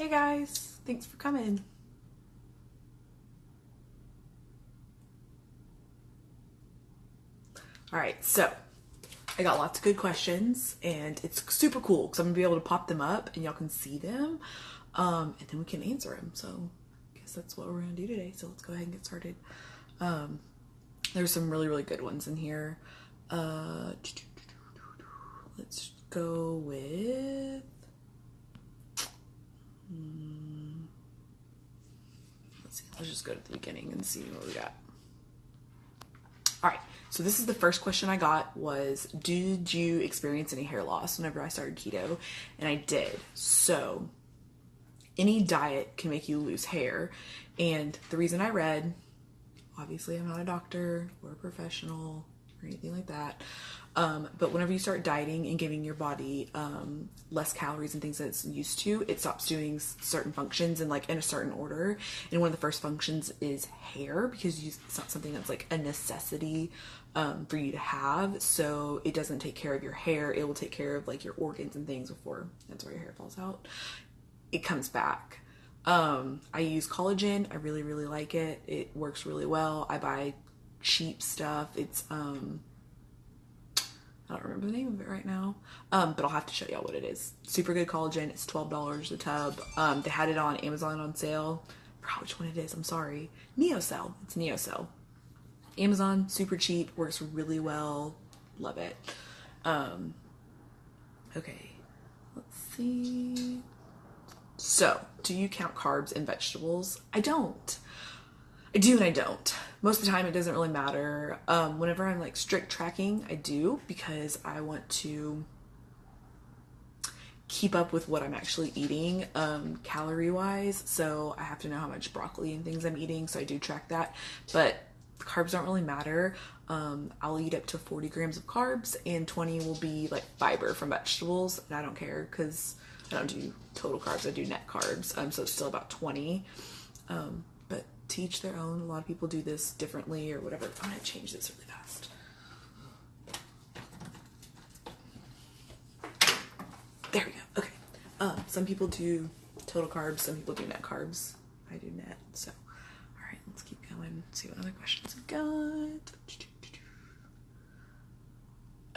Hey guys, thanks for coming. All right, so I got lots of good questions and it's super cool because I'm gonna be able to pop them up and y'all can see them, and then we can answer them. So I guess that's what we're gonna do today. So let's go ahead and get started. There's some really good ones in here. Let's go with. Let's see. Let's just go to the beginning and see what we got. All right, so this is the first question I got was, did you experience any hair loss whenever I started keto? And I did. So any diet can make you lose hair. And the reason I read, obviously I'm not a doctor or a professional or anything like that, but whenever you start dieting and giving your body less calories and things that it's used to, it stops doing certain functions in like in a certain order. And one of the first functions is hair, because it's not something that's like a necessity for you to have. So it doesn't take care of your hair. It will take care of like your organs and things before that's where your hair falls out. It comes back. I use collagen. I really like it. It works really well. I buy cheap stuff. It's I don't remember the name of it right now, but I'll have to show y'all what it is. Super good collagen. It's $12 a tub. They had it on Amazon on sale. I forgot which one it is. I'm sorry. NeoCell. It's NeoCell. Amazon, super cheap. Works really well. Love it. Okay. Let's see. So, do you count carbs and vegetables? I don't. I do and I don't. Most of the time it doesn't really matter. Whenever I'm like strict tracking, I do, because I want to keep up with what I'm actually eating calorie wise. So I have to know how much broccoli and things I'm eating. So I do track that, but the carbs don't really matter. I'll eat up to 40 grams of carbs and 20 will be like fiber from vegetables. And I don't care because I don't do total carbs. I do net carbs. So it's still about 20. But to each their own. A lot of people do this differently or whatever. I'm going to change this really fast. There we go. Okay. Some people do total carbs. Some people do net carbs. I do net. So, all right, let's keep going. See what other questions we've got.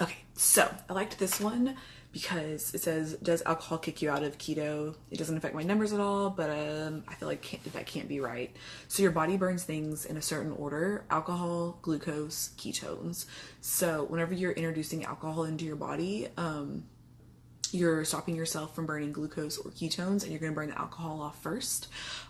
Okay, so I liked this one because it says, does alcohol kick you out of keto? It doesn't affect my numbers at all, but I feel like that can't be right. So your body burns things in a certain order: alcohol, glucose, ketones. So whenever you're introducing alcohol into your body, you're stopping yourself from burning glucose or ketones, and you're going to burn the alcohol off first.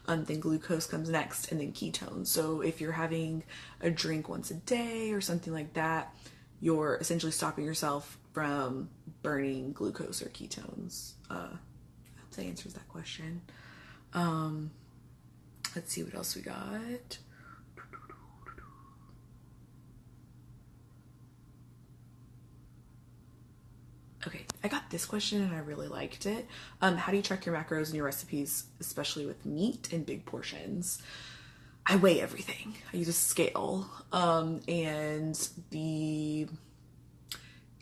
Then glucose comes next, and then ketones. So if you're having a drink once a day or something like that, you're essentially stopping yourself from burning glucose or ketones. I hope that answers that question. Let's see what else we got. Okay, I got this question and I really liked it. How do you track your macros in your recipes, especially with meat and big portions? I weigh everything. I use a scale, and the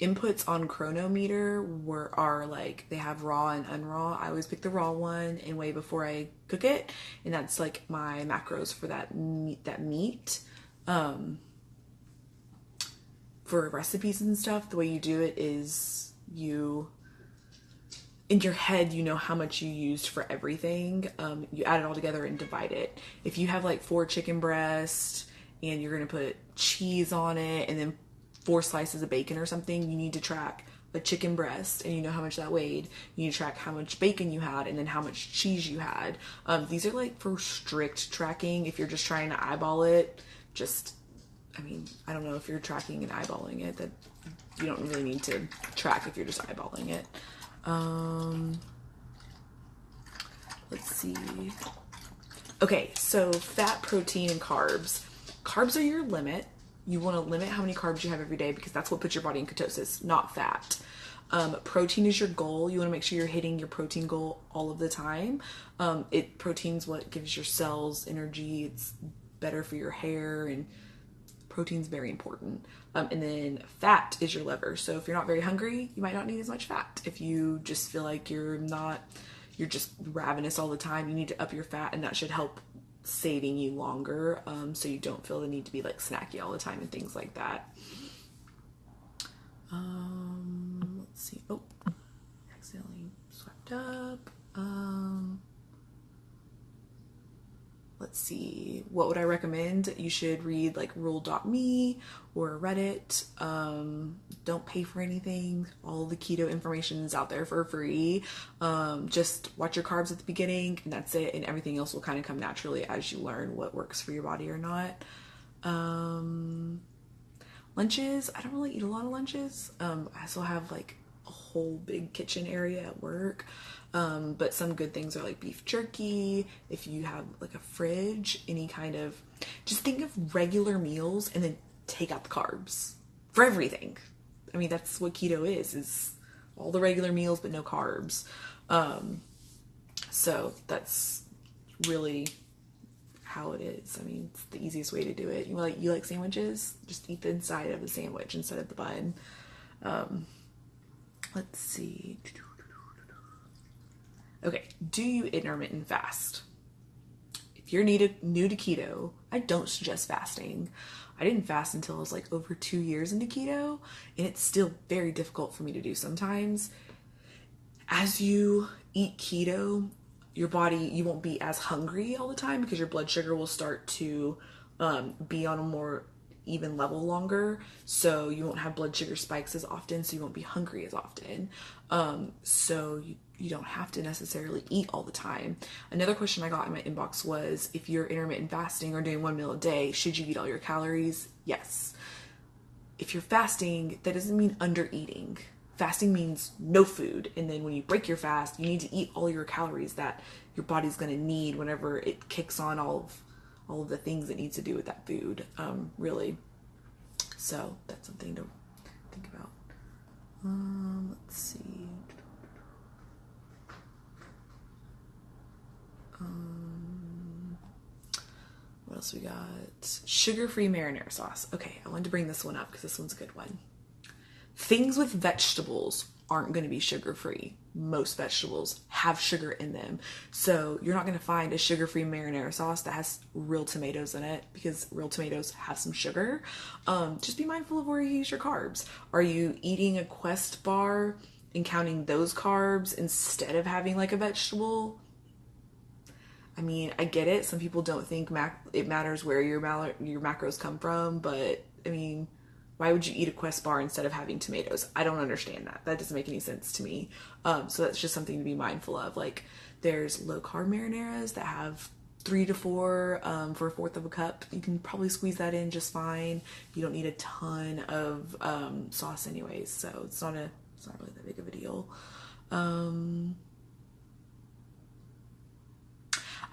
inputs on Chronometer are like, they have raw and unraw. I always pick the raw one and weigh before I cook it, and that's like my macros for that meat. For recipes and stuff, the way you do it is in your head, you know how much you used for everything. You add it all together and divide it. If you have like 4 chicken breasts and you're going to put cheese on it and then 4 slices of bacon or something, you need to track a chicken breast and you know how much that weighed. You need to track how much bacon you had and then how much cheese you had. These are like for strict tracking. If you're just trying to eyeball it, I don't know if you're tracking and eyeballing it, that you don't really need to track if you're just eyeballing it. Let's see. Okay, so fat, protein, and carbs. Carbs are your limit. You want to limit how many carbs you have every day because that's what puts your body in ketosis, not fat. Protein is your goal. You want to make sure you're hitting your protein goal all of the time. Protein's what gives your cells energy. It's better for your hair, and protein's very important. And then fat is your lever. So if you're not very hungry, you might not need as much fat. If you just feel like you're not, you're just ravenous all the time, you need to up your fat, and that should help saving you longer, so you don't feel the need to be like snacky all the time and things like that. Let's see. Oh, accidentally swept up. Let's see. What would I recommend? You should read like rule.me or Reddit. Don't pay for anything. All the keto information is out there for free. Just watch your carbs at the beginning, and that's it. And everything else will kind of come naturally as you learn what works for your body or not. Lunches, I don't really eat a lot of lunches. I still have like a whole big kitchen area at work. But some good things are like beef jerky. If you have like a fridge, any kind of, just think of regular meals and then take out the carbs for everything. I mean, that's what keto is all the regular meals, but no carbs. So that's really how it is. I mean, it's the easiest way to do it. You like sandwiches? Just eat the inside of the sandwich instead of the bun. Let's see. Okay, do you intermittent fast? If you're new to keto, I don't suggest fasting. I didn't fast until I was like over 2 years into keto, and it's still very difficult for me to do sometimes. As you eat keto, your body, you won't be as hungry all the time because your blood sugar will start to be on a more even level longer, so you won't have blood sugar spikes as often, so you won't be hungry as often. So you don't have to necessarily eat all the time. Another question I got in my inbox was, if you're intermittent fasting or doing 1 meal a day, should you eat all your calories? Yes. If you're fasting, that doesn't mean under eating. Fasting means no food, and then when you break your fast, you need to eat all your calories that your body's going to need whenever it kicks on all of the things it needs to do with that food, really. So that's something to think about. Let's see. What else we got? Sugar-free marinara sauce. Okay, I wanted to bring this one up because this one's a good one. Things with vegetables aren't going to be sugar-free. Most vegetables have sugar in them. So you're not going to find a sugar-free marinara sauce that has real tomatoes in it, because real tomatoes have some sugar. Just be mindful of where you use your carbs. Are you eating a Quest bar and counting those carbs instead of having like a vegetable? I mean, I get it. Some people don't think it matters where your macros come from, but I mean, why would you eat a Quest bar instead of having tomatoes? I don't understand that. That doesn't make any sense to me. So that's just something to be mindful of. Like, there's low carb marinaras that have 3 to 4 for a fourth of a cup. You can probably squeeze that in just fine. You don't need a ton of sauce anyways, so it's not really that big of a deal.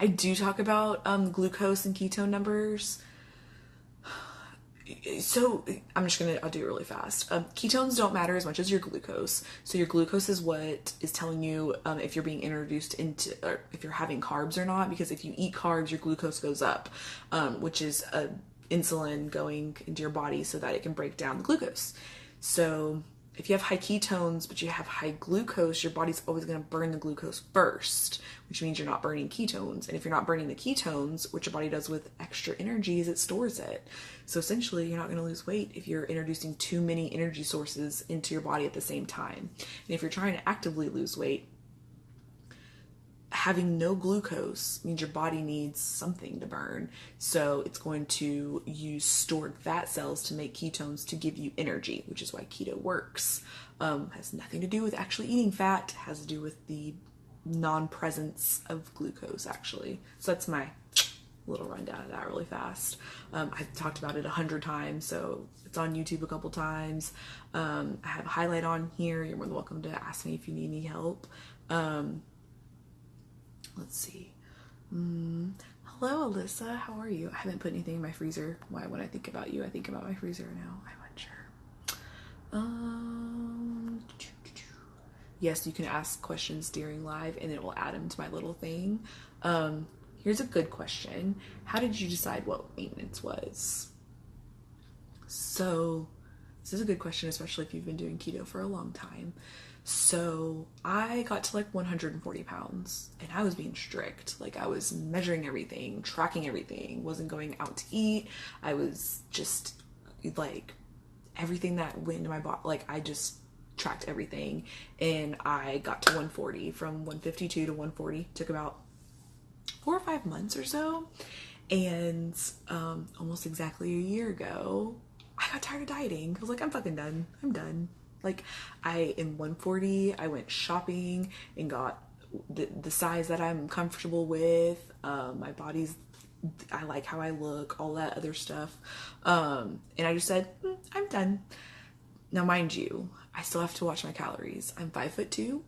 I do talk about glucose and ketone numbers. So I'll do it really fast. Ketones don't matter as much as your glucose. So your glucose is what is telling you if you're being introduced into, or if you're having carbs or not, because if you eat carbs, your glucose goes up, which is insulin going into your body so that it can break down the glucose. So if you have high ketones, but you have high glucose, your body's always going to burn the glucose first, which means you're not burning ketones. And if you're not burning the ketones, what your body does with extra energy is it stores it. So essentially, you're not going to lose weight if you're introducing too many energy sources into your body at the same time. And if you're trying to actively lose weight, having no glucose means your body needs something to burn. So it's going to use stored fat cells to make ketones to give you energy, which is why keto works. Has nothing to do with actually eating fat, has to do with the non-presence of glucose, actually. So that's my little rundown of that really fast. I've talked about it 100 times, so it's on YouTube a couple times. I have a highlight on here. You're more than welcome to ask me if you need any help. Let's see. Hello, Alyssa. How are you? I haven't put anything in my freezer. Why, when I think about you, I think about my freezer now. I'm unsure. Yes, you can ask questions during live, and it will add them to my little thing. Here's a good question. How did you decide what maintenance was? So This is a good question, especially if you've been doing keto for a long time. So I got to like 140 pounds and I was being strict. Like I was measuring everything, tracking everything, wasn't going out to eat. I was just like everything that went into my body. Like I just tracked everything and I got to 140 from 152 to 140. Took about 4 or 5 months or so. And almost exactly a year ago, I got tired of dieting. I was like, I'm fucking done. I'm done. Like in 140, I went shopping and got the size that I'm comfortable with. My body's, I like how I look, all that other stuff. And I just said, I'm done. Now, mind you, I still have to watch my calories. I'm 5'2",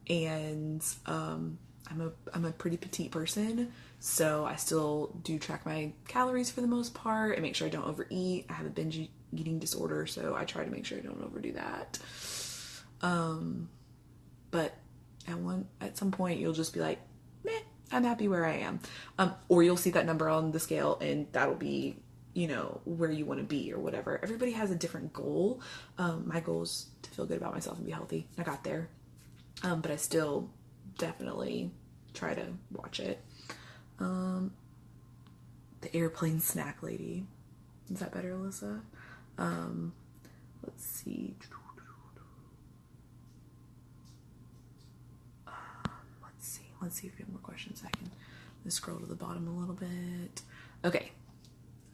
and I'm a pretty petite person, so I still do track my calories for the most part and make sure I don't overeat. I have a binge eating disorder, so I try to make sure I don't overdo that. But at some point you'll just be like, meh, I'm happy where I am. Or you'll see that number on the scale and that'll be, where you want to be or whatever. Everybody has a different goal. My goal is to feel good about myself and be healthy. I got there. But I still definitely try to watch it. The airplane snack lady. Is that better, Alyssa? Let's see. Let's see if we have more questions. I can scroll to the bottom a little bit. Okay.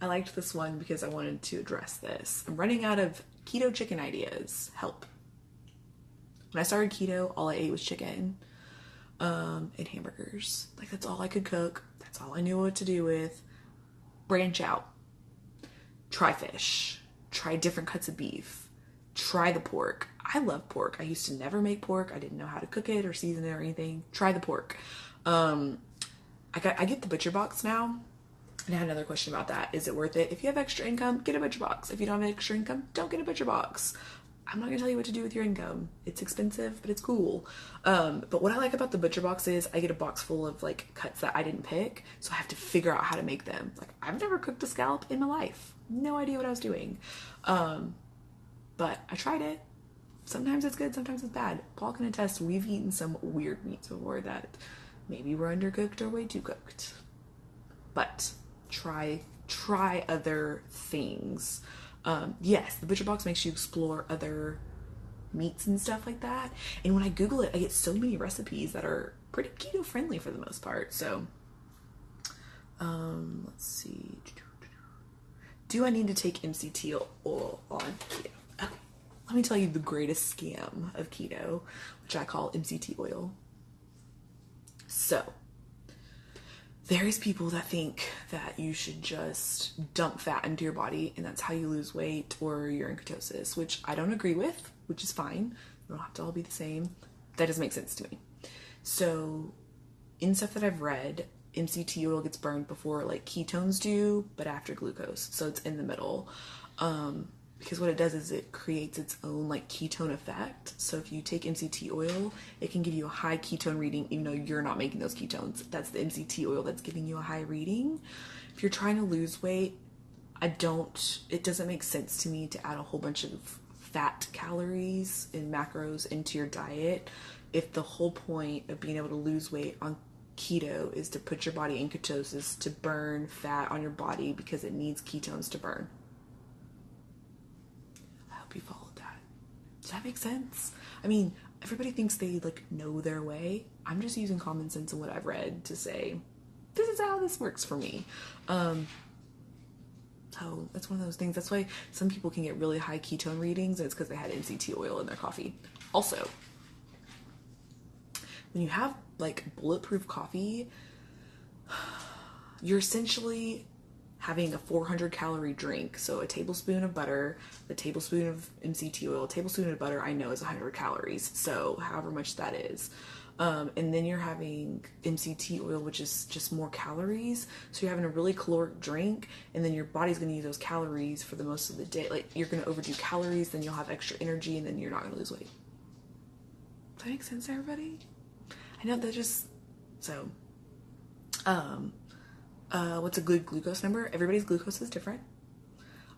I liked this one because I wanted to address this. I'm running out of keto chicken ideas. Help. When I started keto, all I ate was chicken and hamburgers. Like, that's all I could cook. That's all I knew what to do with. Branch out. Try fish. Try different cuts of beef. Try the pork. I love pork. I used to never make pork. I didn't know how to cook it or season it or anything. Try the pork. I get the butcher box now. And I had another question about that. Is it worth it? If you have extra income, get a butcher box. If you don't have extra income, don't get a butcher box. I'm not gonna tell you what to do with your income. It's expensive, but it's cool. But what I like about the butcher box is I get a box full of like cuts that I didn't pick, so I have to figure out how to make them. Like, I've never cooked a scallop in my life. No idea what I was doing. But I tried it. Sometimes it's good, sometimes it's bad. Paul can attest, we've eaten some weird meats before that maybe were undercooked or way too cooked. But try other things. Yes, the butcher box makes you explore other meats and stuff like that. And when I Google it, I get so many recipes that are pretty keto friendly for the most part. So, let's see. Do I need to take MCT oil on keto? Okay, let me tell you the greatest scam of keto, which I call MCT oil. So, there's people that think that you should just dump fat into your body and that's how you lose weight or you're in ketosis, which I don't agree with, which is fine. We don't have to all be the same. That doesn't make sense to me. So in stuff that I've read, MCT oil gets burned before like ketones do, but after glucose. So it's in the middle. Because what it does is it creates its own like ketone effect. So if you take MCT oil, it can give you a high ketone reading even though you're not making those ketones. That's the MCT oil that's giving you a high reading. If you're trying to lose weight, it doesn't make sense to me to add a whole bunch of fat calories and macros into your diet if the whole point of being able to lose weight on keto is to put your body in ketosis to burn fat on your body because it needs ketones to burn. You followed that. Does that make sense? I mean, everybody thinks they like know their way. I'm just using common sense and what I've read to say, this is how this works for me. So that's one of those things. That's why some people can get really high ketone readings, and it's because they had MCT oil in their coffee. Also, when you have like bulletproof coffee, you're essentially having a 400 calorie drink. So a tablespoon of butter, a tablespoon of MCT oil, a tablespoon of butter I know is 100 calories. So however much that is. And then you're having MCT oil, which is just more calories. So you're having a really caloric drink, and then your body's going to use those calories for the most of the day. Like, you're going to overdo calories, then you'll have extra energy, and then you're not going to lose weight. Does that make sense to everybody? I know that just, so, what's a good glucose number? Everybody's glucose is different.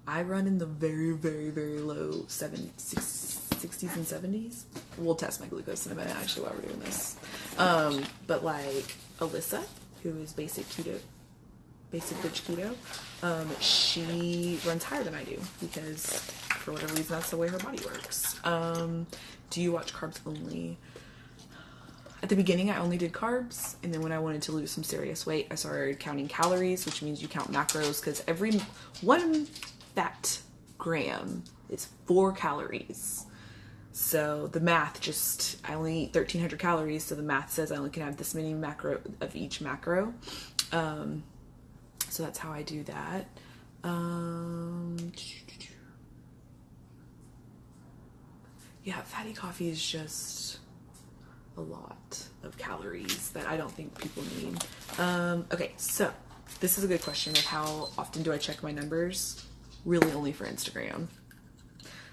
I run in the very, very, very low 60s and 70s. We'll test my glucose in a minute, actually, while we're doing this. But like Alyssa, who is basic bitch keto, she runs higher than I do because for whatever reason that's the way her body works. Do you watch carbs only? At the beginning I only did carbs, and then when I wanted to lose some serious weight I started counting calories, which means you count macros, because every 1 fat gram is 4 calories. So the math just, I only eat 1,300 calories, so the math says I only can have this many macro of each macro. So that's how I do that. Yeah, fatty coffee is just a lot of calories that I don't think people need. Okay, so this is a good question of how often do I check my numbers? Really only for Instagram.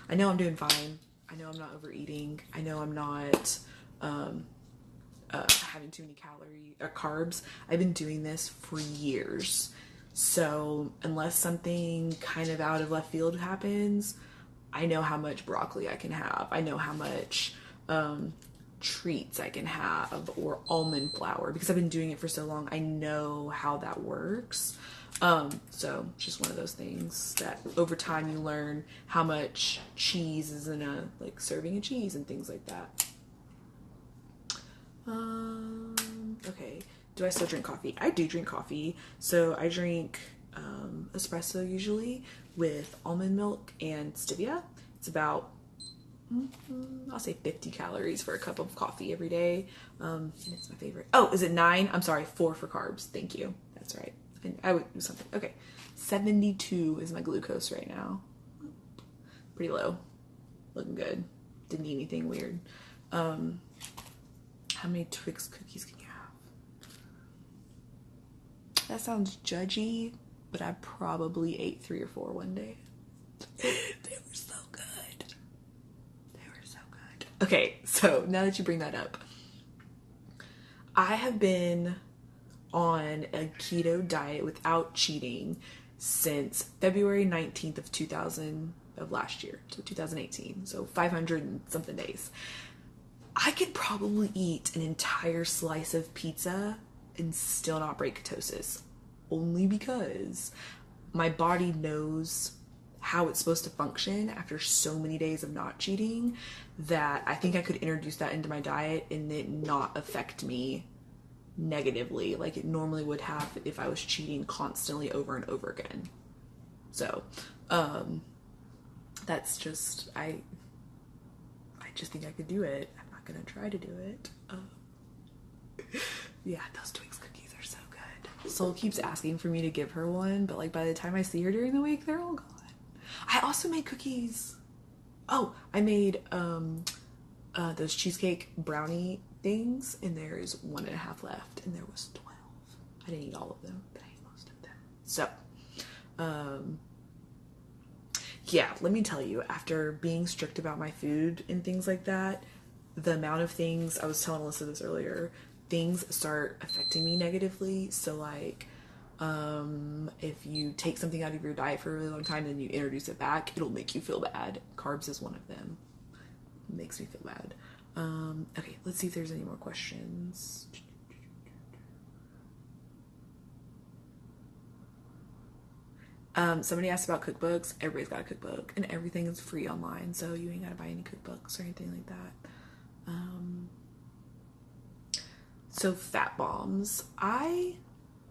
I know I'm doing fine. I know I'm not overeating. I know I'm not having too many carbs. I've been doing this for years. So unless something kind of out of left field happens, I know how much broccoli I can have. I know how much treats I can have, or almond flour, because I've been doing it for so long. I know how that works. So just one of those things that over time you learn how much cheese is in a like serving of cheese and things like that. Okay. Do I still drink coffee? I do drink coffee. So I drink espresso usually with almond milk and stevia. It's about I'll say 50 calories for a cup of coffee every day. And it's my favorite. Oh, is it 9? I'm sorry, 4 for carbs. Thank you. That's right. I would do something. Okay. 72 is my glucose right now. Pretty low. Looking good. Didn't eat anything weird. How many Twix cookies can you have? That sounds judgy, but I probably ate 3 or 4 one day. They were so good. They were so good. Okay, so now that you bring that up, I have been on a keto diet without cheating since February 19th of last year, so 2018, so 500 and something days. I could probably eat an entire slice of pizza and still not break ketosis, only because my body knows how it's supposed to function after so many days of not cheating that I think I could introduce that into my diet and it not affect me negatively like it normally would have if I was cheating constantly over and over again. So that's just, I just think I could do it. I'm not gonna try to do it. Yeah, those Twix cookies are so good. Soul keeps asking for me to give her one, but like by the time I see her during the week, they're all gone. I also made cookies. Oh, I made those cheesecake brownie things, and there's 1.5 left, and there was 12. I didn't eat all of them, but I ate most of them. So, yeah, let me tell you, after being strict about my food and things like that, the amount of things, I was telling Alyssa this earlier, things start affecting me negatively. So like, if you take something out of your diet for a really long time and you introduce it back, it'll make you feel bad. Carbs is one of them. It makes me feel bad. Okay, let's see if there's any more questions. Somebody asked about cookbooks. Everybody's got a cookbook, and everything is free online, so you ain't gotta buy any cookbooks or anything like that. So fat bombs. I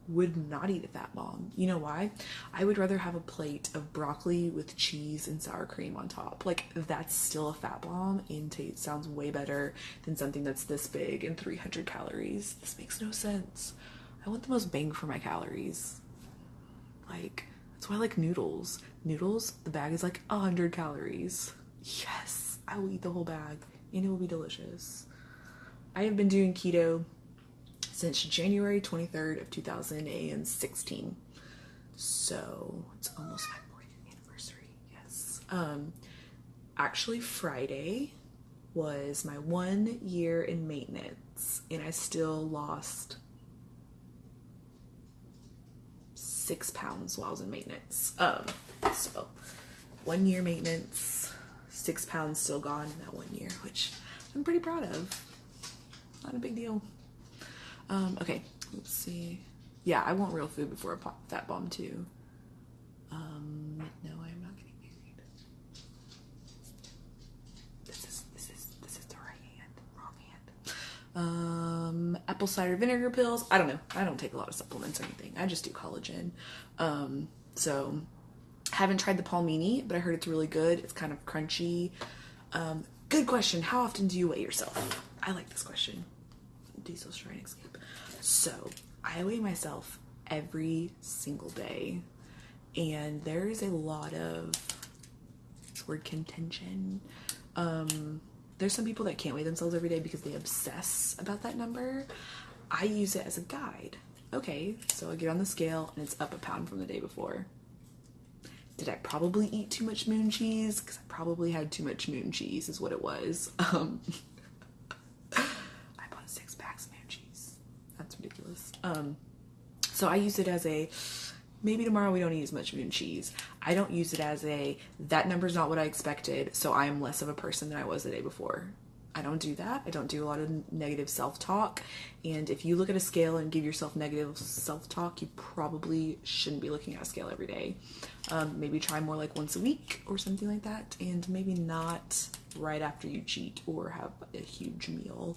would not eat a fat bomb. You know why? I would rather have a plate of broccoli with cheese and sour cream on top. Like, that's still a fat bomb and sounds way better than something that's this big and 300 calories. This makes no sense. I want the most bang for my calories. Like, that's why I like noodles. Noodles, the bag is like 100 calories. Yes, I will eat the whole bag and it will be delicious. I have been doing keto since January 23rd of 2016. So it's almost my 40th anniversary. Yes. Actually Friday was my 1 year in maintenance, and I still lost 6 pounds while I was in maintenance. So 1 year maintenance, 6 pounds still gone in that 1 year, which I'm pretty proud of. Not a big deal. Okay, let's see. Yeah, I want real food before a fat bomb too. No, I'm not getting married. This is the right hand, wrong hand. Apple cider vinegar pills. I don't know. I don't take a lot of supplements or anything. I just do collagen. So haven't tried the palmini, but I heard it's really good. It's kind of crunchy. Good question. How often do you weigh yourself? I like this question. Diesel Shrine Escape. So I weigh myself every single day, and there is a lot of word contention. There's some people that can't weigh themselves every day because they obsess about that number. I use it as a guide. Okay, so I get on the scale and it's up a pound from the day before. Did I probably eat too much moon cheese? Because I probably had too much moon cheese is what it was. I bought 6 packs of moon cheese. That's ridiculous. So I use it as a, maybe tomorrow we don't eat as much moon cheese. I don't use it as a, that number's not what I expected, so I am less of a person than I was the day before. I don't do that. I don't do a lot of negative self-talk. And if you look at a scale and give yourself negative self-talk, you probably shouldn't be looking at a scale every day. Maybe try more like once a week or something like that. And maybe not right after you cheat or have a huge meal.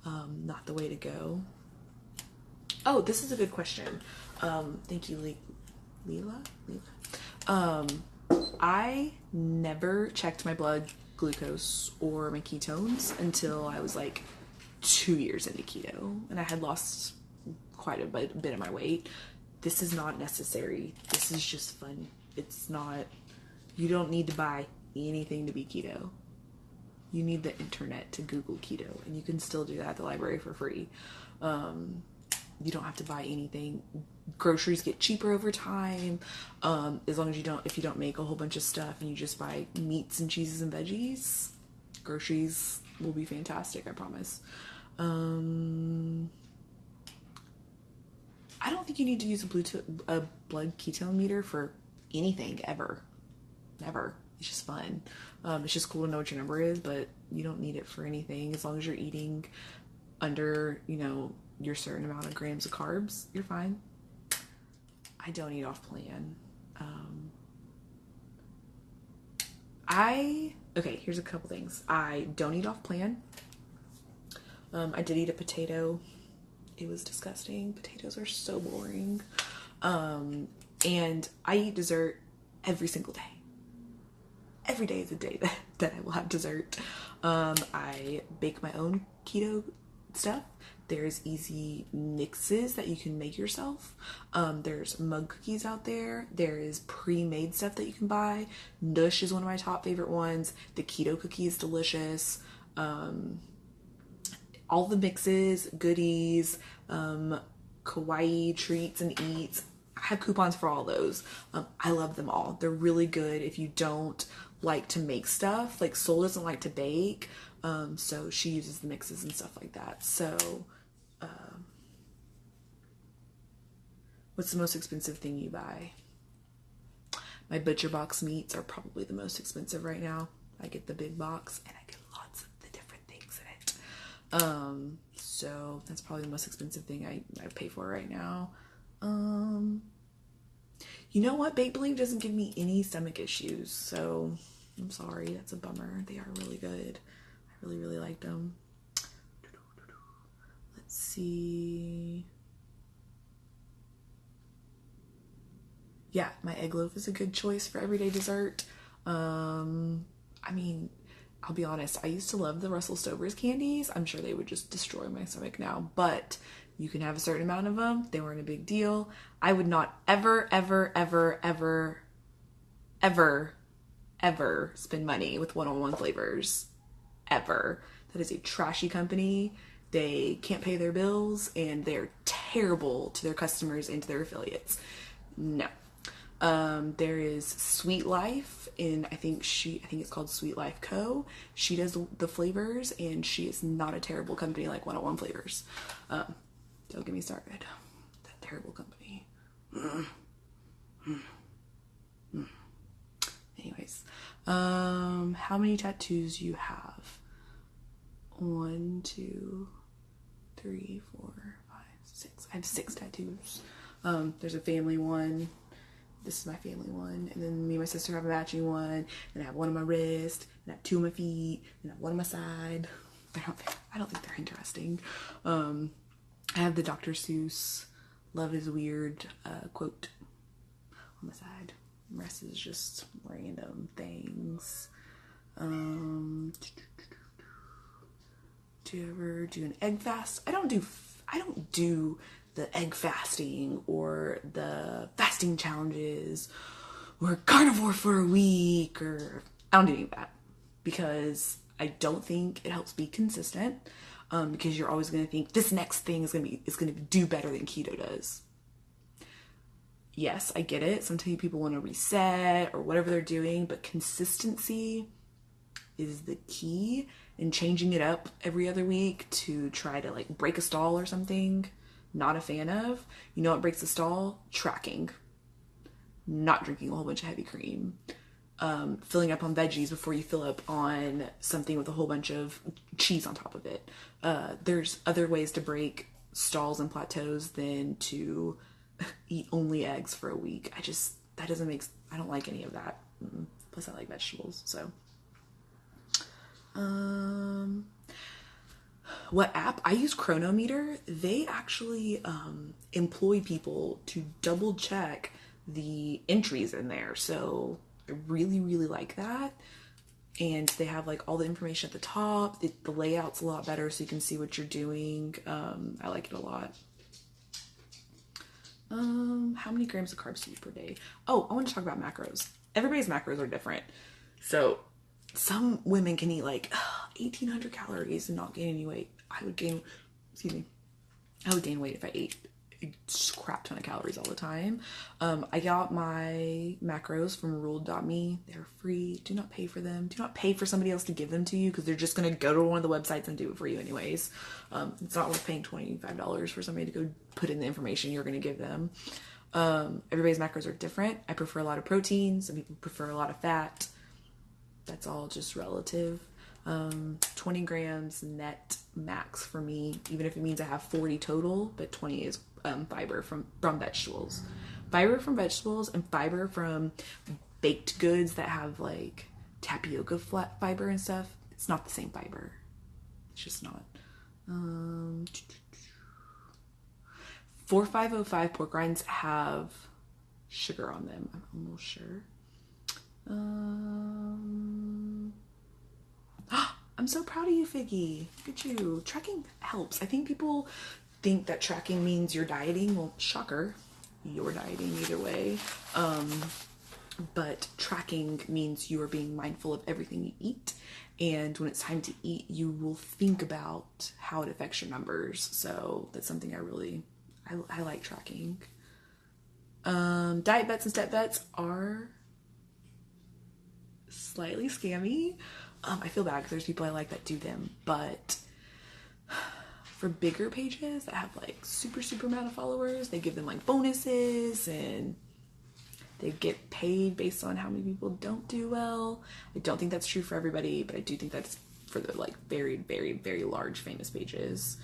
Not the way to go. Oh, this is a good question. Thank you, Leela? I never checked my blood glucose or my ketones until I was like 2 years into keto, and I had lost quite a bit of my weight. This is not necessary. This is just fun. It's not, you don't need to buy anything to be keto. You need the internet to Google keto, and you can still do that at the library for free. You don't have to buy anything. Groceries get cheaper over time. As long as if you don't make a whole bunch of stuff and you just buy meats and cheeses and veggies, groceries will be fantastic, I promise. I don't think you need to use a blood ketone meter for anything ever. Never. It's just fun. It's just cool to know what your number is, but you don't need it for anything. As long as you're eating under, your certain amount of grams of carbs, you're fine. I don't eat off plan. Okay, here's a couple things. I don't eat off plan. I did eat a potato. It was disgusting. Potatoes are so boring. And I eat dessert every single day. Every day is a day that I will have dessert. I bake my own keto stuff. There's easy mixes that you can make yourself. There's mug cookies out there. There is pre-made stuff that you can buy. Nush is one of my top favorite ones. The keto cookie is delicious. All the mixes, goodies, kawaii treats and eats. I have coupons for all those. I love them all. They're really good if you don't like to make stuff. Like Sol doesn't like to bake. So she uses the mixes and stuff like that. So, what's the most expensive thing you buy? My butcher box meats are probably the most expensive right now. I get the big box and I get lots of the different things in it. So that's probably the most expensive thing I pay for right now. You know what? Baked Believe doesn't give me any stomach issues, so I'm sorry. That's a bummer. They are really good. I really, really like them. Let's see. Yeah, my egg loaf is a good choice for everyday dessert. I mean, I'll be honest, I used to love the Russell Stover's candies. I'm sure they would just destroy my stomach now, but you can have a certain amount of them. They weren't a big deal. I would not ever, ever, ever, ever, ever, ever spend money with one-on-one flavors. Ever. That is a trashy company. They can't pay their bills and they're terrible to their customers and to their affiliates. No. There is Sweet Life, and I think it's called Sweet Life Co. She does the flavors, and she is not a terrible company like 101 Flavors. Don't get me started. That terrible company. Anyways, how many tattoos do you have? 1, 2, 3, 4, 5, 6. I have 6 tattoos. There's a family one. This is my family one. And then me and my sister have a matching one. And I have one on my wrist. And I have 2 on my feet. And I have one on my side. I don't think they're interesting. I have the Dr. Seuss "Love is Weird" quote on the side. The rest is just random things. Do you ever do an egg fast? I don't do the egg fasting or the fasting challenges or carnivore for a week, or I don't do any of that because I don't think it helps be consistent. Because you're always going to think this next thing is going to do better than keto does. Yes, I get it. Sometimes people want to reset or whatever they're doing, but consistency is the key. And changing it up every other week to try to like break a stall or something, not a fan of. You know what breaks a stall? Tracking. Not drinking a whole bunch of heavy cream. Filling up on veggies before you fill up on something with a whole bunch of cheese on top of it. There's other ways to break stalls and plateaus than to eat only eggs for a week. I don't like any of that. Plus I like vegetables, so. What app? I use Chronometer. They actually employ people to double check the entries in there, so I really, really like that. And they have like all the information at the top. The layout's a lot better so you can see what you're doing. I like it a lot. How many grams of carbs do you eat per day? Oh, I want to talk about macros. Everybody's macros are different. So some women can eat like 1,800 calories and not gain any weight. I would gain weight if I ate a crap ton of calories all the time. I got my macros from ruled.me. They're free. Do not pay for them. Do not pay for somebody else to give them to you because they're just going to go to one of the websites and do it for you anyways. It's not worth paying $25 for somebody to go put in the information you're going to give them. Everybody's macros are different. I prefer a lot of protein. Some people prefer a lot of fat. That's all just relative. 20 grams net max for me, even if it means I have 40 total, but 20 is fiber from vegetables. Fiber from vegetables and fiber from baked goods that have like tapioca flat fiber and stuff. It's not the same fiber. It's just not. 4505 pork rinds have sugar on them. I'm almost sure. I'm so proud of you, Figgy. Look at you. Tracking helps. I think people think that tracking means you're dieting. Well, shocker, you're dieting either way. But tracking means you are being mindful of everything you eat. And when it's time to eat, you will think about how it affects your numbers. So that's something I like tracking. Diet bets and step bets are slightly scammy. I feel bad because there's people I like that do them, but for bigger pages that have like super amount of followers, they give them like bonuses and they get paid based on how many people don't do well. I don't think that's true for everybody, but I do think that's for the like very, very, very large famous pages.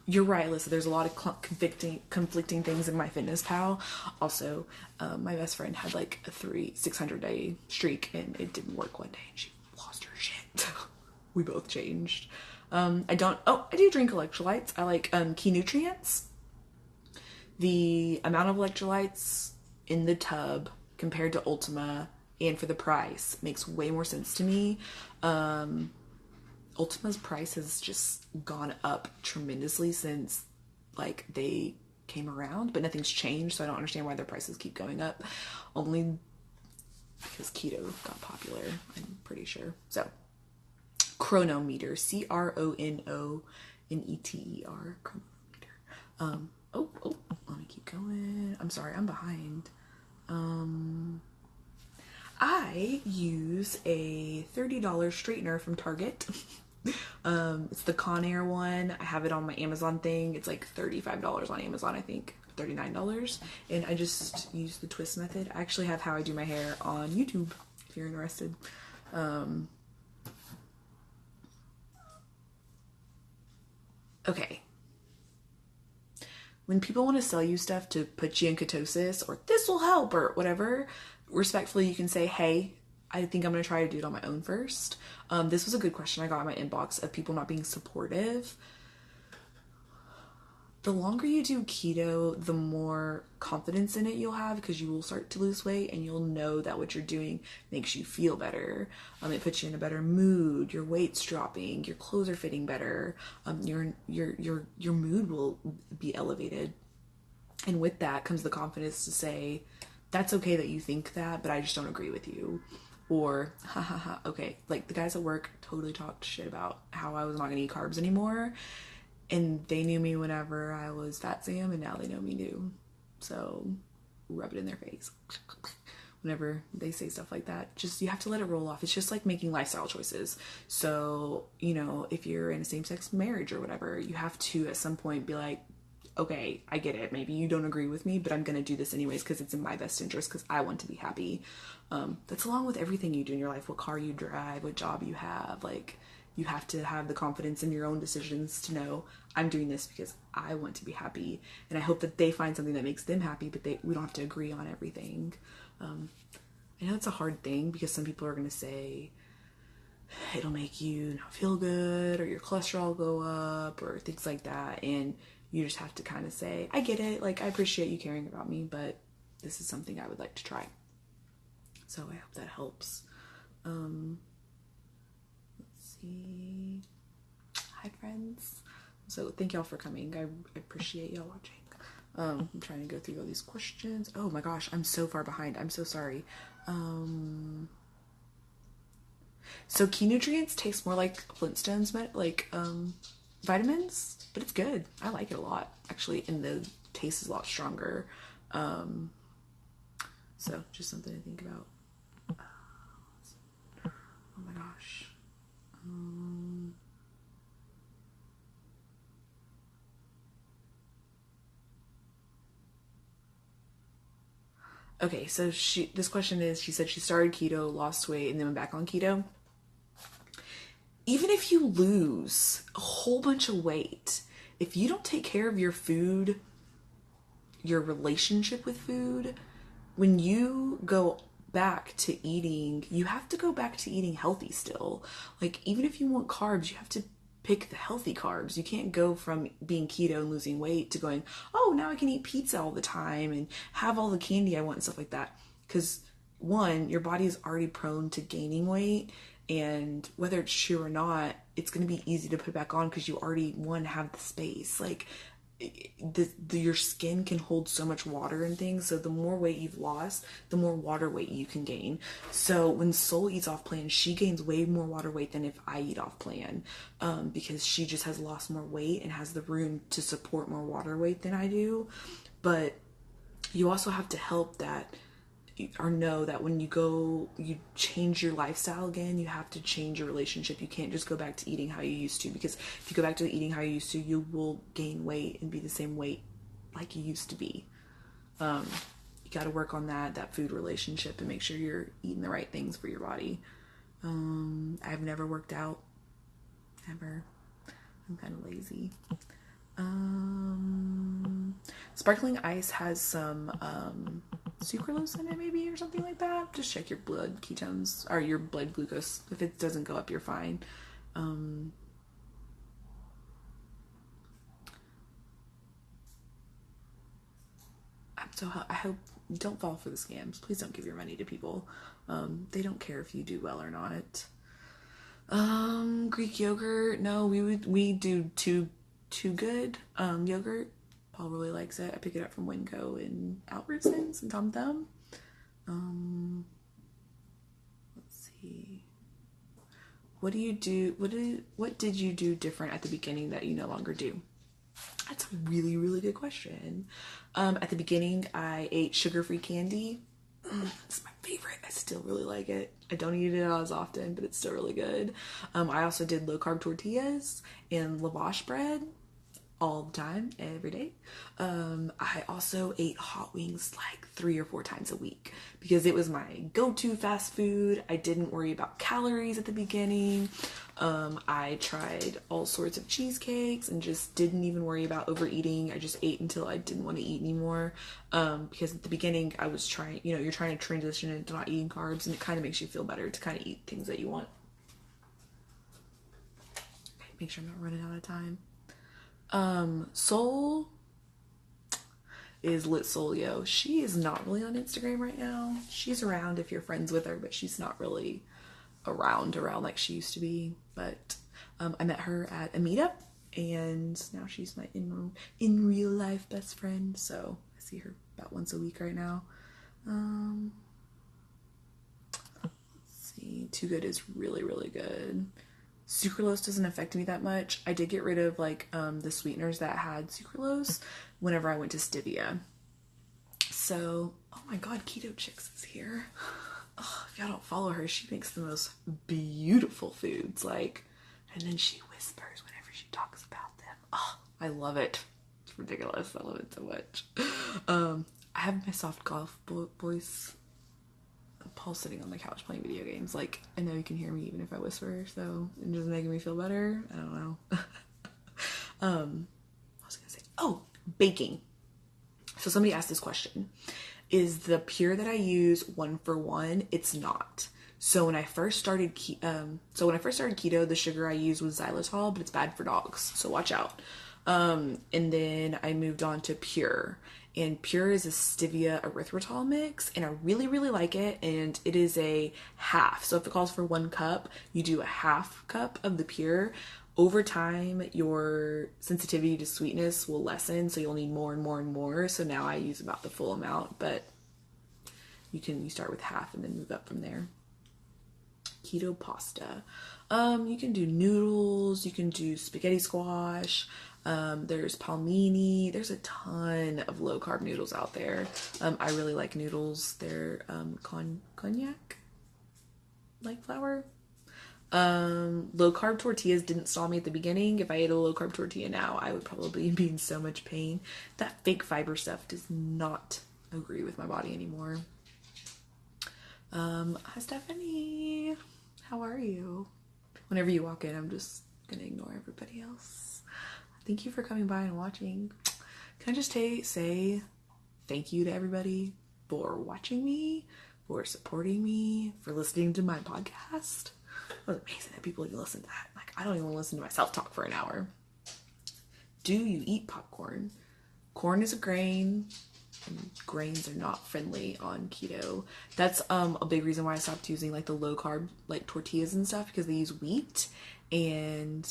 You're right, Alyssa. There's a lot of conflicting things in MyFitnessPal. Also, my best friend had like a 600 day streak and it didn't work one day and she lost her shit. We both changed. I do drink electrolytes. I like Key Nutrients. The amount of electrolytes in the tub compared to Ultima and for the price makes way more sense to me. Ultima's price has just gone up tremendously since like they came around, but nothing's changed, so I don't understand why their prices keep going up. Only because keto got popular, I'm pretty sure. So Chronometer, Chronometer, Chronometer. Let me keep going. I'm sorry, I'm behind. I use a $30 straightener from Target. It's the Conair one. I have it on my Amazon thing. It's like $35 on Amazon, I think. $39, and I just use the twist method. I actually have how I do my hair on YouTube if you're interested. Okay. When people want to sell you stuff to put you in ketosis or this will help or whatever, respectfully, you can say, hey, I think I'm going to try to do it on my own first. This was a good question I got in my inbox of people not being supportive. The longer you do keto, the more confidence in it you'll have because you will start to lose weight and you'll know that what you're doing makes you feel better. It puts you in a better mood. Your weight's dropping. Your clothes are fitting better. Your mood will be elevated. And with that comes the confidence to say, that's okay that you think that, but I just don't agree with you. Or, ha ha ha, okay. Like the guys at work totally talked shit about how I was not going to eat carbs anymore. And they knew me whenever I was Fat Sam, and now they know me too. So, rub it in their face. Whenever they say stuff like that, just, you have to let it roll off. It's just like making lifestyle choices. So, you know, if you're in a same-sex marriage or whatever, you have to at some point be like, okay, I get it. Maybe you don't agree with me, but I'm going to do this anyways because it's in my best interest because I want to be happy. That's along with everything you do in your life, what car you drive, what job you have, like, you have to have the confidence in your own decisions to know I'm doing this because I want to be happy. And I hope that they find something that makes them happy, but we don't have to agree on everything. I know it's a hard thing because some people are going to say it'll make you not feel good or your cholesterol go up or things like that. And you just have to kind of say, I get it. Like, I appreciate you caring about me, but this is something I would like to try. So I hope that helps. See. Hi friends. So thank y'all for coming. I appreciate y'all watching. I'm trying to go through all these questions. Oh my gosh, I'm so far behind. I'm so sorry. So key nutrients taste more like Flintstones, vitamins, but it's good. I like it a lot actually, and the taste is a lot stronger. So just something to think about. Oh my gosh. Okay, so this question is, she said she started keto, lost weight, and then went back on keto. Even if you lose a whole bunch of weight, if you don't take care of your food, your relationship with food, when you go back to eating, you have to go back to eating healthy still. Like, even if you want carbs, you have to pick the healthy carbs. You can't go from being keto and losing weight to going, oh, now I can eat pizza all the time and have all the candy I want and stuff like that. Because one, your body is already prone to gaining weight, and whether it's true or not, it's going to be easy to put back on because you already, one, have the space. Like, your skin can hold so much water and things, so the more weight you've lost, the more water weight you can gain. So when Soul eats off plan, she gains way more water weight than if I eat off plan, because she just has lost more weight and has the room to support more water weight than I do. But you also have to help that, or know that when you change your lifestyle again, you have to change your relationship. You can't just go back to eating how you used to, because if you go back to eating how you used to, you will gain weight and be the same weight like you used to be. You got to work on that food relationship and make sure you're eating the right things for your body. I've never worked out, ever. I'm kind of lazy. Sparkling ice has some sucralose in it, maybe, or something like that. Just check your blood ketones or your blood glucose. If it doesn't go up, you're fine. I hope, don't fall for the scams. Please don't give your money to people. They don't care if you do well or not. Greek yogurt. No, we do too good yogurt. Paul really likes it. I pick it up from Winco and Albertsons and Tom Thumb. Let's see. What do you do? What did you do different at the beginning that you no longer do? That's a really, really good question. At the beginning, I ate sugar-free candy. It's my favorite. I still really like it. I don't eat it as often, but it's still really good. I also did low-carb tortillas and lavash bread. all the time, every day. I also ate hot wings like 3 or 4 times a week because it was my go-to fast food. I didn't worry about calories at the beginning. I tried all sorts of cheesecakes and just didn't even worry about overeating. I just ate until I didn't want to eat anymore. Because at the beginning I was trying, you're trying to transition into not eating carbs, and it kind of makes you feel better to kind of eat things that you want. Okay, make sure I'm not running out of time. Soul is Lit Soul Yo. She is not really on Instagram right now. She's around if you're friends with her, but she's not really around like she used to be. But I met her at a meetup, and now she's my in real life best friend. So I see her about once a week right now. Let's see. Too Good is really, really good. Sucralose doesn't affect me that much. I did get rid of the sweeteners that had sucralose whenever I went to stevia. So, oh my god, Keto Chicks is here. Oh, if y'all don't follow her, she makes the most beautiful foods. And then she whispers whenever she talks about them. Oh, I love it. It's ridiculous. I love it so much. I have my soft golf voice. Paul's sitting on the couch playing video games. I know you can hear me even if I whisper, so it's just making me feel better. I don't know. What was I gonna say? Oh, baking. So somebody asked this question. Is the Pure that I use 1-for-1? It's not. So when I first started keto, the sugar I used was xylitol, but it's bad for dogs, so watch out. And then I moved on to Pure. And Pure is a stevia erythritol mix, and I really, really like it. And it is a half. So if it calls for 1 cup, you do a half cup of the Pure. Over time, your sensitivity to sweetness will lessen, so you'll need more and more and more. So now I use about the full amount, but you start with half and then move up from there. Keto pasta. You can do noodles, you can do spaghetti squash. There's palmini. There's a ton of low carb noodles out there. I really like noodles. They're cognac like flour. Low carb tortillas didn't stall me at the beginning. If I ate a low carb tortilla now, I would probably be in so much pain. That fake fiber stuff does not agree with my body anymore. Hi Stephanie, how are you? Whenever you walk in, I'm just gonna ignore everybody else. Thank you for coming by and watching. Can I just say thank you to everybody for watching me, for supporting me, for listening to my podcast. It was amazing that people even listen to that. I don't even listen to myself talk for an hour. Do you eat popcorn? Corn is a grain, and grains are not friendly on keto. That's a big reason why I stopped using the low carb tortillas and stuff, because they use wheat, and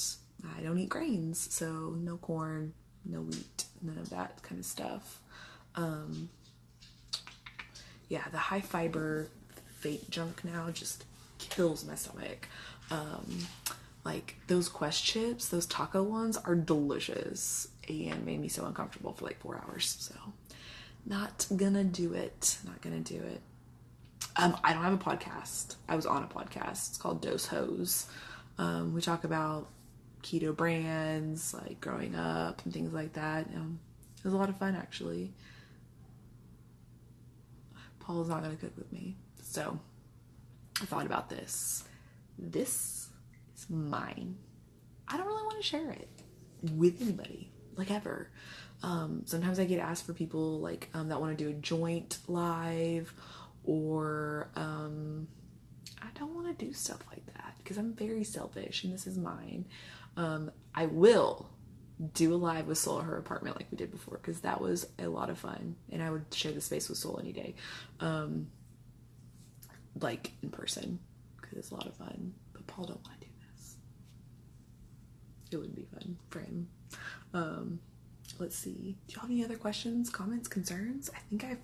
I don't eat grains, so no corn, no wheat, none of that kind of stuff. Yeah, the high fiber fake junk now just kills my stomach. Those Quest chips, those taco ones are delicious and made me so uncomfortable for 4 hours. So not gonna do it. I don't have a podcast. I was on a podcast. It's called Dose Hose. We talk about keto brands, growing up and things like that. It was a lot of fun, actually. Paul's not gonna cook with me, so I thought about this. This is mine. I don't really want to share it with anybody, ever. Sometimes I get asked for people that want to do a joint live, or I don't want to do stuff like that because I'm very selfish and this is mine. I will do a live with Soul at her apartment like we did before, because that was a lot of fun, and I would share the space with Soul any day, in person, because it's a lot of fun. But Paul don't want to do this. It wouldn't be fun for him. Let's see. Do you have any other questions, comments, concerns? I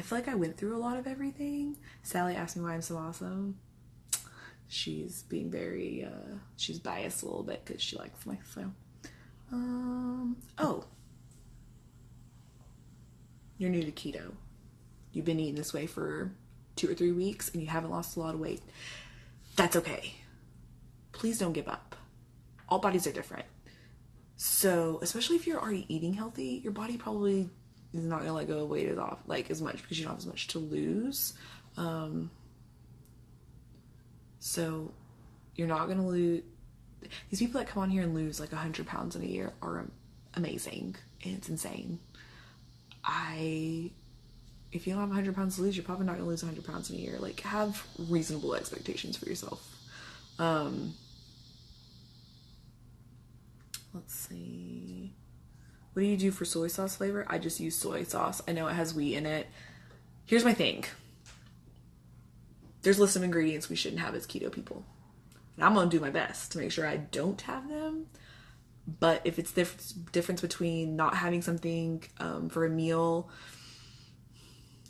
feel like I went through a lot of everything. Sally asked me why I'm so awesome. She's being very, she's biased a little bit because she likes my flow. Oh. You're new to keto. You've been eating this way for 2 or 3 weeks and you haven't lost a lot of weight. That's okay. Please don't give up. All bodies are different. So, especially if you're already eating healthy, your body probably is not gonna let go of weight as off like as much because you don't have as much to lose. So you're not gonna lose. These people that come on here and lose like 100 pounds in a year are amazing, and it's insane. If you don't have 100 pounds to lose, you're probably not gonna lose 100 pounds in a year. Like, have reasonable expectations for yourself. Let's see. What do you do for soy sauce flavor? I just use soy sauce. I know it has wheat in it. Here's my thing. There's a list of ingredients we shouldn't have as keto people. And I'm going to do my best to make sure I don't have them. But if it's the difference between not having something for a meal,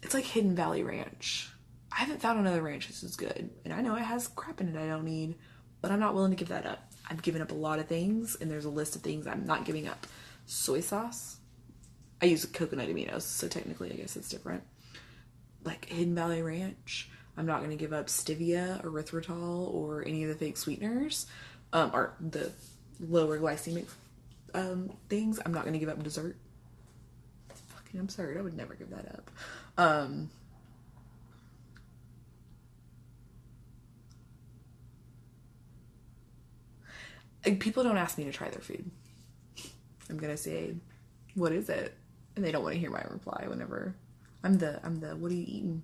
it's like Hidden Valley Ranch. I haven't found another ranch that's as good. And I know it has crap in it I don't need, but I'm not willing to give that up. I've given up a lot of things, and there's a list of things I'm not giving up. Soy sauce. I use coconut aminos, so technically I guess it's different. Like Hidden Valley Ranch. I'm not going to give up stevia, erythritol, or any of the fake sweeteners, or the lower glycemic things. I'm not going to give up dessert. It's fucking absurd. I would never give that up. People don't ask me to try their food. I'm gonna say, what is it? And they don't want to hear my reply whenever I'm the what are you eating?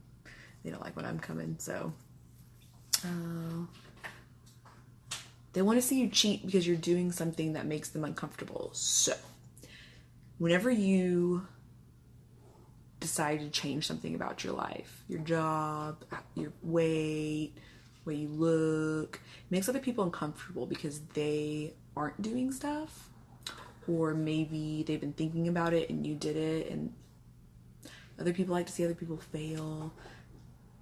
They don't like when I'm coming, so they want to see you cheat because you're doing something that makes them uncomfortable. So whenever you decide to change something about your life, your job, your weight, way you look, it makes other people uncomfortable because they aren't doing stuff, or maybe they've been thinking about it and you did it, and other people like to see other people fail.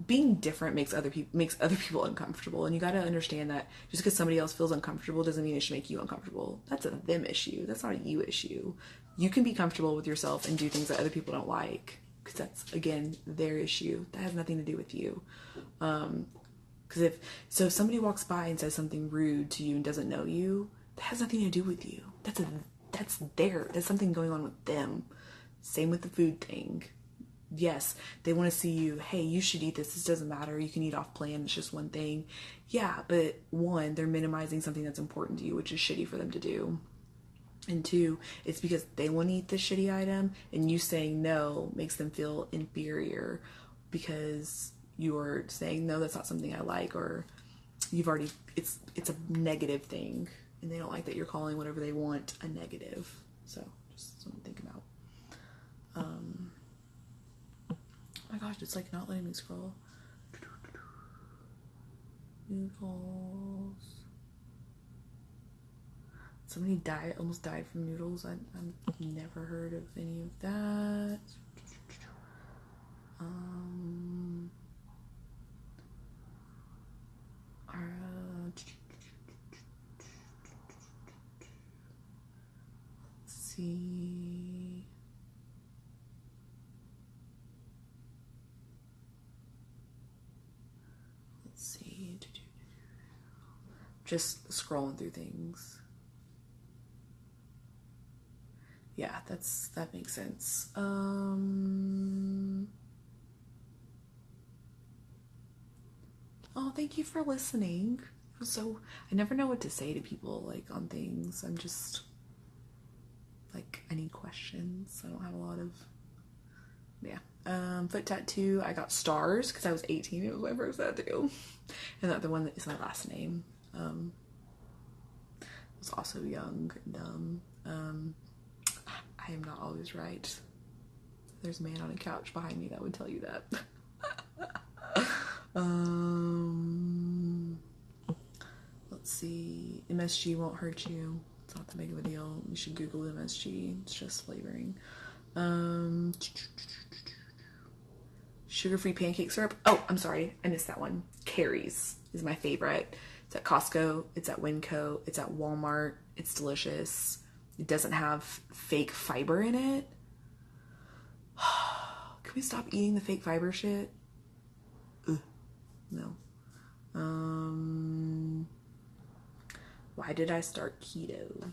Being different makes other people uncomfortable, and you got to understand that just because somebody else feels uncomfortable doesn't mean it should make you uncomfortable. That's a them issue. That's not a you issue. You can be comfortable with yourself and do things that other people don't like, because that's, again, their issue. That has nothing to do with you. Because if somebody walks by and says something rude to you and doesn't know you, that has nothing to do with you. That's something going on with them. Same with the food thing. Yes, they want to see you, hey, you should eat this. This doesn't matter. You can eat off plan. It's just one thing. Yeah, but one, they're minimizing something that's important to you, which is shitty for them to do. And two, it's because they want to eat this shitty item, and you saying no makes them feel inferior because you're saying, no, that's not something I like, or it's a negative thing, and they don't like that you're calling whatever they want a negative. So just something to think about. Oh my gosh, it's like not letting me scroll. Noodles. Somebody almost died from noodles. I've never heard of any of that. Let's see. Just scrolling through things. Yeah, that makes sense. Oh, thank you for listening. I never know what to say to people, like, on things. I'm just like, I need questions. I don't have a lot of, yeah. Foot tattoo. I got stars because I was 18. It was my first tattoo, and that the one that is my last name. Was also young and dumb. I am not always right. There's a man on a couch behind me that would tell you that. Let's see. MSG won't hurt you. It's not that big of a deal. You should Google MSG. It's just flavoring. Sugar-free pancake syrup. Oh, I'm sorry. I missed that one. Carrie's is my favorite. It's at Costco. It's at Winco. It's at Walmart. It's delicious. It doesn't have fake fiber in it. Can we stop eating the fake fiber shit? Ugh. No. Why did I start keto?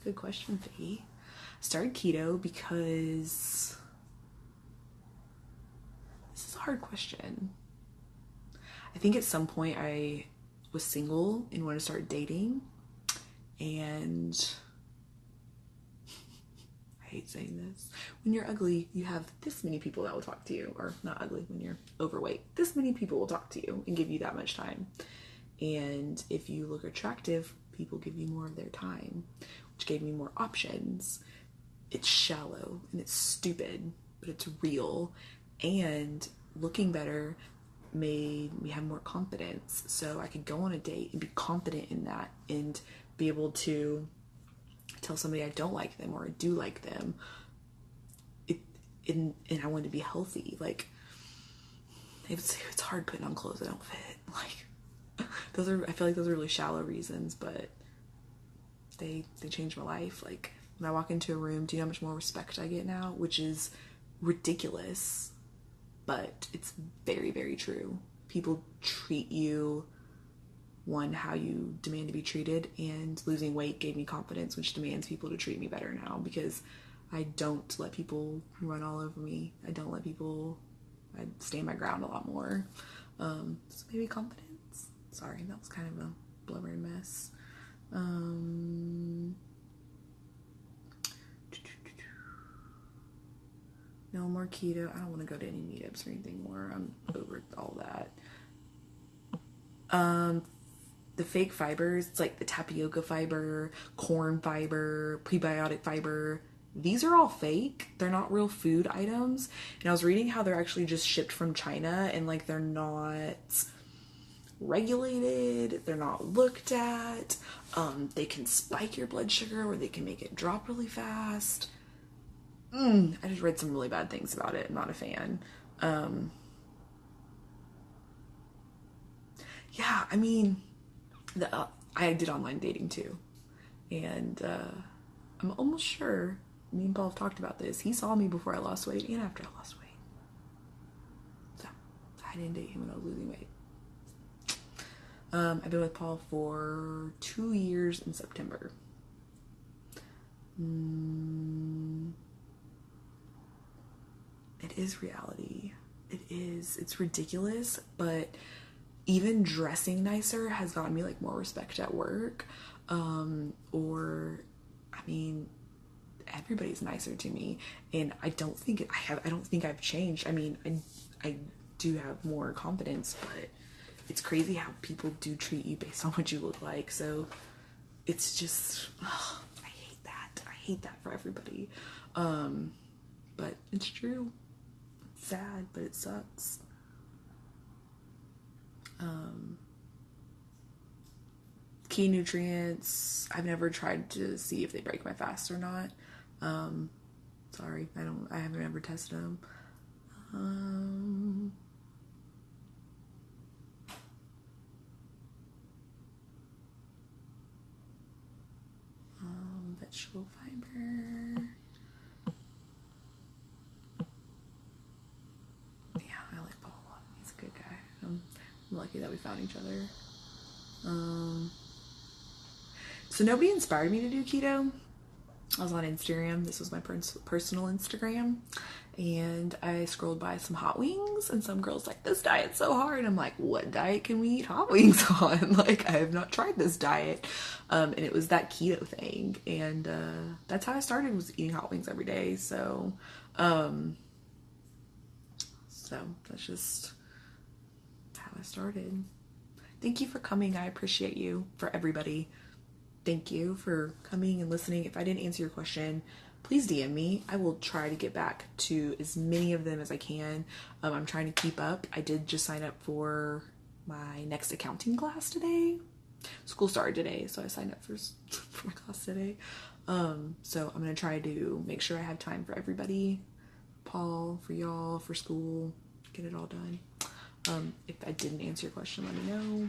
Good question, Faye. Started keto because this is a hard question. I think at some point I was single and wanted to start dating, and I hate saying this. When you're ugly, you have this many people that will talk to you, or not ugly, when you're overweight, this many people will talk to you and give you that much time. And if you look attractive, people give you more of their time, which gave me more options. It's shallow and it's stupid, but it's real. And looking better made me have more confidence. So I could go on a date and be confident in that and be able to tell somebody I don't like them or I do like them. And I wanted to be healthy. Like, it's hard putting on clothes that don't fit. Like, I feel like those are really shallow reasons, but they changed my life. Like, when I walk into a room, do you know how much more respect I get now? Which is ridiculous, but it's very, very true. People treat you, one, how you demand to be treated, and losing weight gave me confidence, which demands people to treat me better now, because I don't let people run all over me. I stand my ground a lot more. So maybe confidence. Sorry, that was kind of a blubbery mess. No more keto. I don't want to go to any meetups or anything more. I'm over all that. The fake fibers, it's like the tapioca fiber, corn fiber, prebiotic fiber. These are all fake. They're not real food items. And I was reading how they're actually just shipped from China, and like they're not regulated, they're not looked at. They can spike your blood sugar or they can make it drop really fast. I just read some really bad things about it. I'm not a fan. Yeah, I mean, I did online dating too. And I'm almost sure, me and Paul have talked about this, he saw me before I lost weight and after I lost weight. So, I didn't date him when I was losing weight. I've been with Paul for 2 years in September. It is reality. It is. It's ridiculous, but even dressing nicer has gotten me like more respect at work. Everybody's nicer to me, and I don't think I've changed. I mean, I do have more confidence, but it's crazy how people do treat you based on what you look like. So it's just, I hate that. I hate that for everybody. But it's true. It's sad, but it sucks. Key nutrients, I've never tried to see if they break my fast or not. Sorry, I haven't ever tested them. Vegetable fiber. Yeah, I like Paul a lot. He's a good guy. I'm lucky that we found each other. So nobody inspired me to do keto. I was on Instagram. This was my personal Instagram. And I scrolled by some hot wings, and some girls like, this diet's so hard. I'm like, what diet can we eat hot wings on? Like, I have not tried this diet. And it was that keto thing. And that's how I started, was eating hot wings every day. So that's just how I started. Thank you for coming. I appreciate you. For everybody, thank you for coming and listening. If I didn't answer your question, please DM me. I will try to get back to as many of them as I can. I'm trying to keep up. I did just sign up for my next accounting class today. School started today, so I signed up for my class today. So I'm going to try to make sure I have time for everybody. Paul, for y'all, for school, get it all done. If I didn't answer your question, let me know.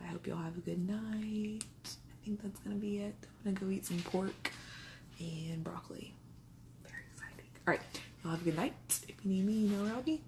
I hope y'all have a good night. I think that's going to be it. I'm going to go eat some pork and broccoli. Very exciting. All right. Y'all have a good night. If you need me, you know where I'll be.